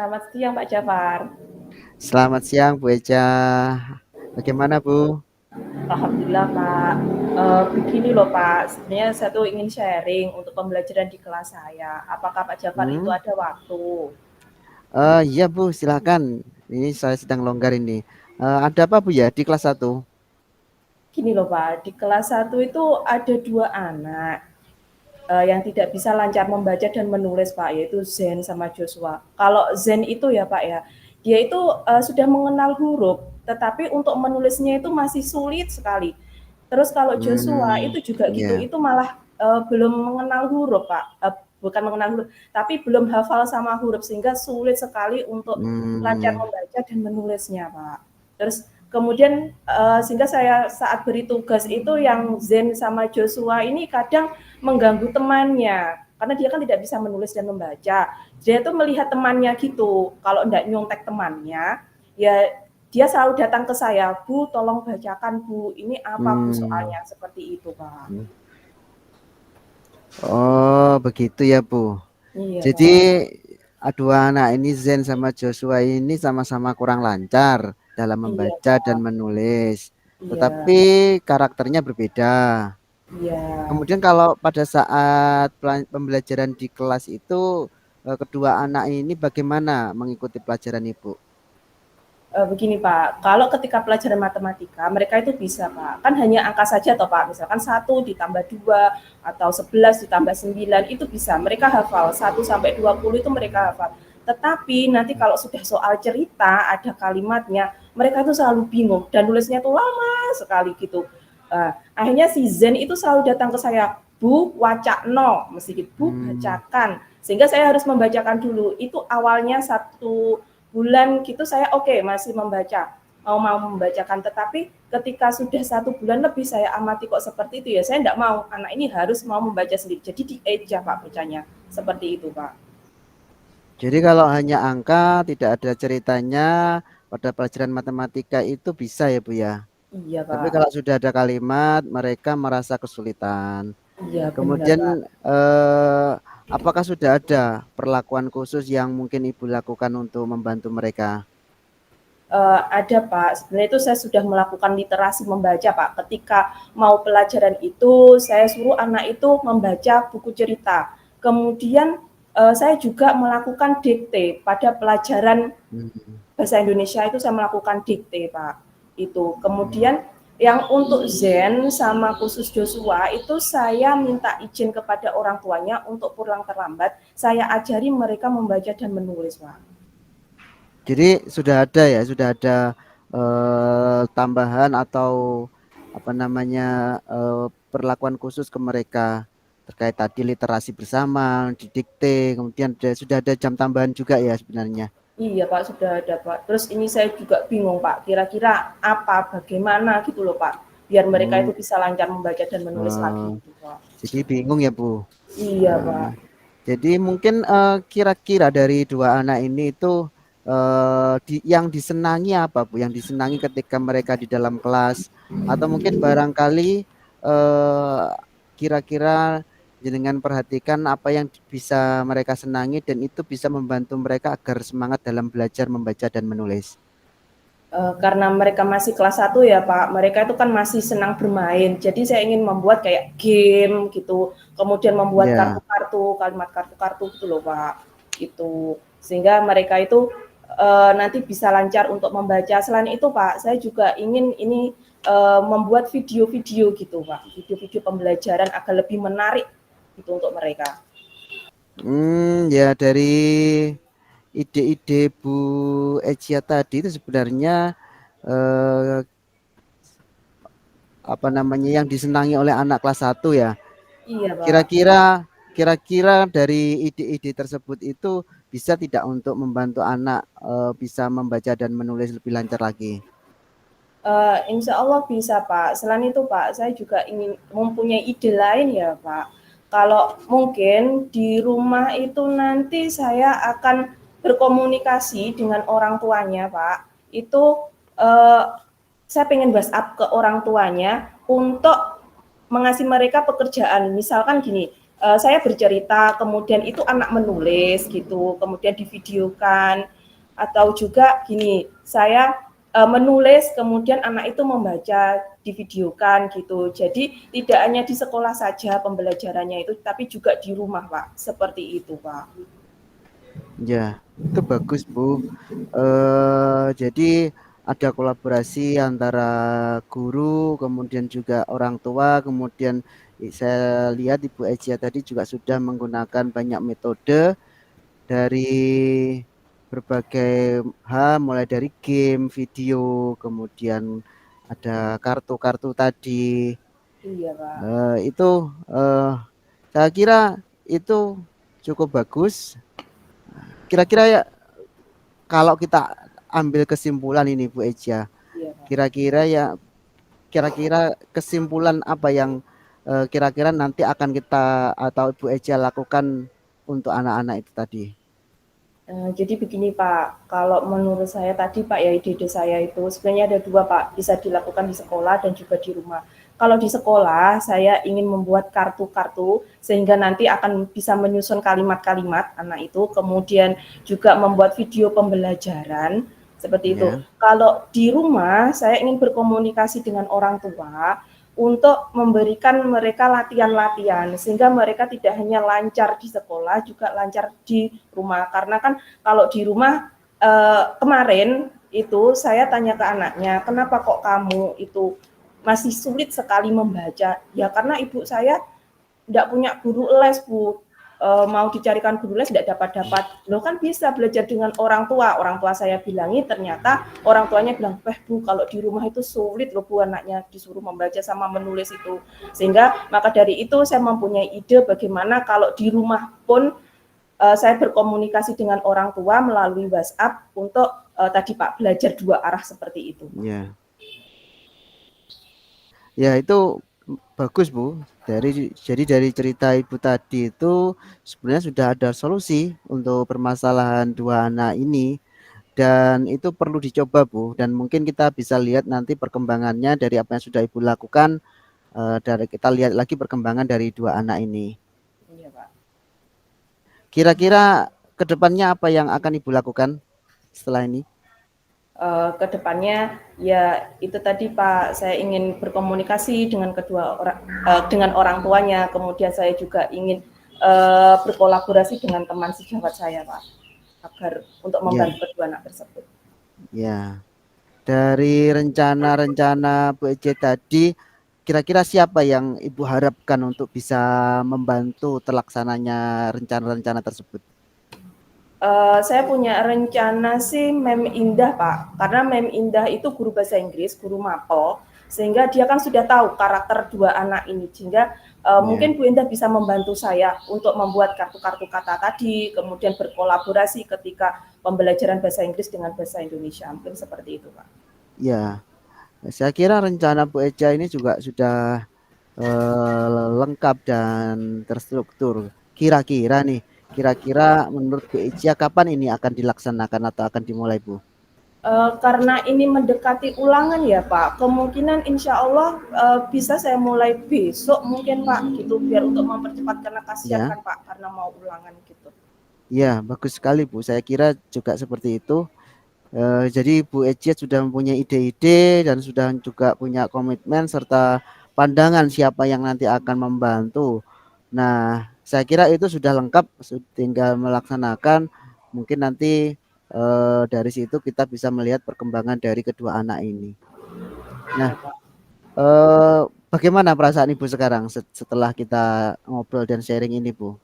Selamat siang Pak Jafar. Selamat siang Bu Eca. Bagaimana Bu? Alhamdulillah Pak. Begini loh Pak, sebenarnya saya tuh ingin sharing untuk pembelajaran di kelas saya. Apakah Pak Jafar itu Hmm? ada waktu? Iya Bu, silakan. Ini saya sedang longgar ini. Ada apa Bu ya di kelas satu? Gini loh Pak, di kelas satu itu ada dua anak yang tidak bisa lancar membaca dan menulis Pak, yaitu Zen sama Joshua. Kalau Zen itu ya Pak ya, dia itu sudah mengenal huruf, tetapi untuk menulisnya itu masih sulit sekali. Terus kalau Joshua Hmm, itu juga gitu, ya. itu malah belum mengenal huruf Pak, bukan mengenal huruf, tapi belum hafal sama huruf sehingga sulit sekali untuk lancar Hmm, membaca dan menulisnya Pak. Terus kemudian sehingga saya saat beri tugas itu yang Zen sama Joshua ini kadang mengganggu temannya karena dia kan tidak bisa menulis dan membaca. Dia tuh melihat temannya gitu, kalau enggak nyontek temannya, ya dia selalu datang ke saya, Bu, tolong bacakan Bu, ini apa Bu hmm. soalnya seperti itu Pak. Oh, begitu ya Bu. Iya Jadi Pak. dua anak ini Zen sama Joshua ini sama-sama kurang lancar dalam Iya membaca dan Pak. menulis. Iya. Tetapi karakternya berbeda. Iya. Kemudian kalau pada saat pembelajaran di kelas itu kedua anak ini bagaimana mengikuti pelajaran Ibu? Begini Pak, kalau ketika pelajaran matematika mereka itu bisa Pak, kan hanya angka saja toh Pak, misalkan 1 ditambah 2 atau 11 ditambah 9 itu bisa, mereka hafal 1 sampai 20 itu mereka hafal. Tetapi nanti kalau sudah soal cerita ada kalimatnya, mereka itu selalu bingung dan nulisnya itu lama sekali gitu. Akhirnya si Zen itu selalu datang ke saya, Bu, wacak no, mesti gitu, Bu, Hmm, bacakan. Sehingga saya harus membacakan dulu. Itu awalnya 1 bulan gitu saya oke masih membaca mau membacakan, tetapi ketika sudah 1 bulan lebih saya amati kok seperti itu ya saya tidak mau, anak ini harus mau membaca sendiri, jadi dieja Pak bacanya seperti itu Pak. jadi kalau hanya angka tidak ada ceritanya pada pelajaran matematika itu bisa ya Bu ya. Iya Tapi Pak. kalau sudah ada kalimat mereka merasa kesulitan. Iya benar Kemudian Pak. eh, apakah sudah ada perlakuan khusus yang mungkin Ibu lakukan untuk membantu mereka? Ada Pak, sebenarnya itu saya sudah melakukan literasi membaca Pak. Ketika mau pelajaran itu, saya suruh anak itu membaca buku cerita. Kemudian saya juga melakukan dikte pada pelajaran Hmm. bahasa Indonesia itu saya melakukan dikte Pak. Itu. Kemudian yang untuk Zen sama khusus Joshua itu saya minta izin kepada orang tuanya untuk pulang terlambat, saya ajari mereka membaca dan menulis Pak. Jadi sudah ada tambahan atau apa namanya perlakuan khusus ke mereka terkait tadi literasi bersama, didikte, kemudian sudah ada jam tambahan juga ya sebenarnya. Iya Pak, sudah ada Pak. Terus ini saya juga bingung Pak, kira-kira apa, bagaimana gitu loh Pak, biar mereka Hmm, itu bisa lancar membaca dan menulis lagi eh, gitu Pak. jadi bingung ya Bu. Iya Eh, Pak. jadi mungkin kira-kira dari dua anak ini itu yang disenangi apa Bu? Yang disenangi ketika mereka di dalam kelas atau mungkin barangkali eh, kira-kira dengan perhatikan apa yang bisa mereka senangi dan itu bisa membantu mereka agar semangat dalam belajar membaca dan menulis. Karena mereka masih kelas 1 ya Pak, mereka itu kan masih senang bermain. Jadi saya ingin membuat kayak game gitu, kemudian membuat Ya. kartu-kartu, kalimat kartu-kartu gitu loh Pak. Itu sehingga mereka itu nanti bisa lancar untuk membaca. Selain itu Pak, saya juga ingin ini membuat video-video gitu Pak, video-video pembelajaran agar lebih menarik gitu untuk mereka. Ya dari ide-ide Bu Ecia tadi itu sebenarnya eh, apa namanya yang disenangi oleh anak kelas satu ya. Iya Pak. Kira-kira kira-kira dari ide-ide tersebut itu bisa tidak untuk membantu anak bisa membaca dan menulis lebih lancar lagi? Insya Allah bisa Pak. Selain itu Pak, saya juga ingin mempunyai ide lain ya Pak. Kalau mungkin di rumah itu nanti saya akan berkomunikasi dengan orang tuanya Pak. Itu eh, saya pengen WhatsApp ke orang tuanya untuk mengasih mereka pekerjaan. Misalkan gini, saya bercerita, kemudian itu anak menulis gitu, kemudian divideokan, atau juga gini, saya menulis, kemudian anak itu membaca, divideokan gitu. Jadi tidak hanya di sekolah saja pembelajarannya itu, tapi juga di rumah, Pak. Seperti itu, Pak. Ya, itu bagus, Bu. Jadi ada kolaborasi antara guru, kemudian juga orang tua, kemudian saya lihat Ibu Ecia tadi juga sudah menggunakan banyak metode dari berbagai hal, mulai dari game, video, kemudian ada kartu-kartu tadi. Iya, Pak. Itu saya kira itu cukup bagus. Kira-kira ya kalau kita ambil kesimpulan ini Bu Eja, Iya, Pak. kira-kira ya kira-kira kesimpulan apa yang kira-kira nanti akan kita atau Ibu Eja lakukan untuk anak-anak itu tadi? Jadi begini Pak, kalau menurut saya tadi Pak ya ide-ide saya itu sebenarnya ada dua Pak, bisa dilakukan di sekolah dan juga di rumah. Kalau di sekolah saya ingin membuat kartu-kartu sehingga nanti akan bisa menyusun kalimat-kalimat anak itu, kemudian juga membuat video pembelajaran seperti itu. Ya, Kalau di rumah saya ingin berkomunikasi dengan orang tua untuk memberikan mereka latihan-latihan sehingga mereka tidak hanya lancar di sekolah juga lancar di rumah karena kan kalau di rumah kemarin itu saya tanya ke anaknya kenapa kok kamu itu masih sulit sekali membaca ya karena ibu saya tidak punya guru les Bu, mau dicarikan guru les tidak dapat-dapat. Loh kan bisa belajar dengan orang tua saya bilangi ternyata orang tuanya bilang, Bu kalau di rumah itu sulit loh Bu anaknya disuruh membaca sama menulis itu. Sehingga maka dari itu saya mempunyai ide bagaimana kalau di rumah pun saya berkomunikasi dengan orang tua melalui WhatsApp untuk tadi Pak belajar dua arah seperti itu. ya, ya itu bagus Bu. Jadi dari cerita Ibu tadi itu sebenarnya sudah ada solusi untuk permasalahan dua anak ini. Dan itu perlu dicoba Bu, dan mungkin kita bisa lihat nanti perkembangannya dari apa yang sudah Ibu lakukan, dari kita lihat lagi perkembangan dari dua anak ini. Iya Pak. Kira-kira kedepannya apa yang akan Ibu lakukan setelah ini? Ke depannya ya itu tadi Pak, saya ingin berkomunikasi dengan kedua orang dengan orang tuanya, kemudian saya juga ingin berkolaborasi dengan teman sejawat saya Pak, agar untuk Ya, membantu kedua anak tersebut. ya. Dari rencana-rencana Bu Ece tadi, kira-kira siapa yang Ibu harapkan untuk bisa membantu terlaksananya rencana-rencana tersebut? Saya punya rencana sih Mem Indah Pak, karena Mem Indah itu guru bahasa Inggris, guru mapel, sehingga dia kan sudah tahu karakter dua anak ini, sehingga Ya, mungkin Bu Indah bisa membantu saya untuk membuat kartu-kartu kata tadi, kemudian berkolaborasi ketika pembelajaran bahasa Inggris dengan bahasa Indonesia, mungkin seperti itu Pak. ya. Saya kira rencana Bu Eja ini juga sudah lengkap dan terstruktur. Kira-kira menurut Bu Eja kapan ini akan dilaksanakan atau akan dimulai Bu? Karena ini mendekati ulangan ya Pak, kemungkinan insya Allah bisa saya mulai besok mungkin Pak, gitu biar untuk mempercepat karena kasihan Ya, kan Pak, karena mau ulangan gitu. ya bagus sekali Bu. Saya kira juga seperti itu. Jadi Bu Eja sudah mempunyai ide-ide dan sudah juga punya komitmen serta pandangan siapa yang nanti akan membantu. Nah, saya kira itu sudah lengkap, tinggal melaksanakan. Mungkin nanti dari situ kita bisa melihat perkembangan dari kedua anak ini. Nah, Ya, Pak. bagaimana perasaan Ibu sekarang setelah kita ngobrol dan sharing ini, Bu?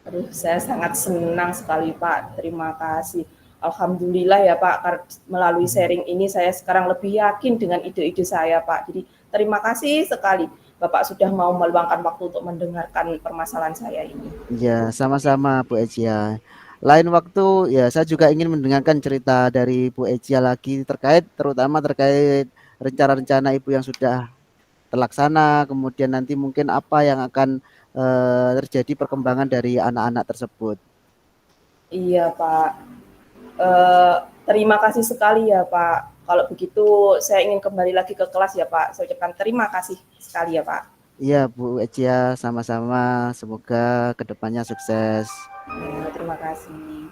Aduh, saya sangat senang sekali Pak. Terima kasih. Alhamdulillah ya Pak, melalui sharing ini saya sekarang lebih yakin dengan ide-ide saya Pak. Jadi terima kasih sekali Bapak sudah mau meluangkan waktu untuk mendengarkan permasalahan saya ini. Ya, sama-sama Bu Ejia. Lain waktu ya saya juga ingin mendengarkan cerita dari Bu Ejia lagi terutama terkait rencana-rencana Ibu yang sudah terlaksana, kemudian nanti mungkin apa yang akan terjadi perkembangan dari anak-anak tersebut. Iya Pak. Terima kasih sekali ya Pak. Kalau begitu saya ingin kembali lagi ke kelas ya Pak. Saya ucapkan terima kasih sekali ya Pak. Iya Bu Ecia, sama-sama. Semoga kedepannya sukses. Ya, terima kasih.